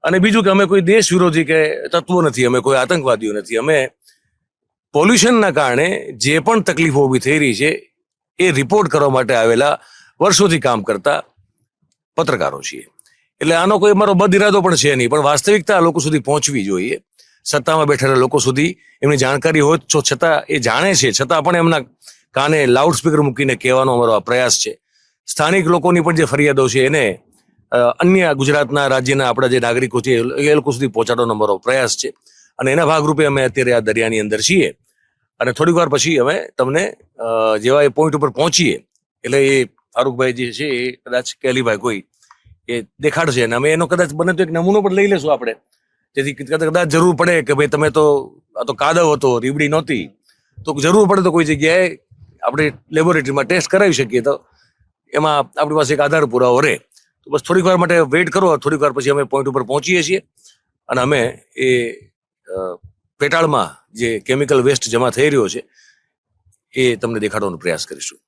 અને બીજું કે અમે કોઈ દેશ વિરોધી કે તત્વો નથી, અમે કોઈ આતંકવાદીઓ નથી. અમે પોલ્યુશનના કારણે જે પણ તકલીફો ઊભી થઈ રહી છે એ રિપોર્ટ કરવા માટે આવેલા વર્ષોથી કામ કરતા પત્રકારો છીએ. એટલે આનો કોઈ અમારો બદ ઇરાદો પણ છે નહીં, પણ વાસ્તવિકતા લોકો સુધી પહોંચવી જોઈએ. સત્તામાં બેઠેલા લોકો સુધી એમની જાણકારી હોય તો છતાં એ જાણે છે, છતાં પણ એમના કાને લાઉડસ્પીકર મૂકીને કહેવાનો અમારો આ પ્રયાસ છે. સ્થાનિક લોકોની પણ જે ફરિયાદો છે એને અન્ય ગુજરાતના રાજ્યના આપણા જે નાગરિકો છે એ લોકો સુધી પહોંચાડવાનો અમારો પ્રયાસ છે. અને એના ભાગરૂપે અમે અત્યારે આ દરિયાની અંદર છીએ. અને થોડીક વાર પછી અમે તમને જેવા એ પોઈન્ટ ઉપર પહોંચીએ એટલે એ ફારૂકભાઈ જે છે એ કદાચ કેલીભાઈ કોઈ એ દેખાડશે અને અમે એનો કદાચ બને તો એક નમૂનો પણ લઈ લેશું આપણે, જેથી કદાચ જરૂર પડે કે ભાઈ તમે તો આ તો કાદવ હતો, રીબડી નહોતી, તો જરૂર પડે તો કોઈ જગ્યાએ આપણે લેબોરેટરીમાં ટેસ્ટ કરાવી શકીએ, તો એમાં આપણી પાસે એક આધાર પુરાવો રહે. તો બસ થોડીક વાર માટે વેઇટ કરો, થોડીક વાર પછી અમે પોઈન્ટ ઉપર પહોંચીએ છીએ અને અમે એ પેટાળમાં જે કેમિકલ વેસ્ટ જમા થઈ રહ્યો છે એ તમને દેખાડવાનો પ્રયાસ કરીશું.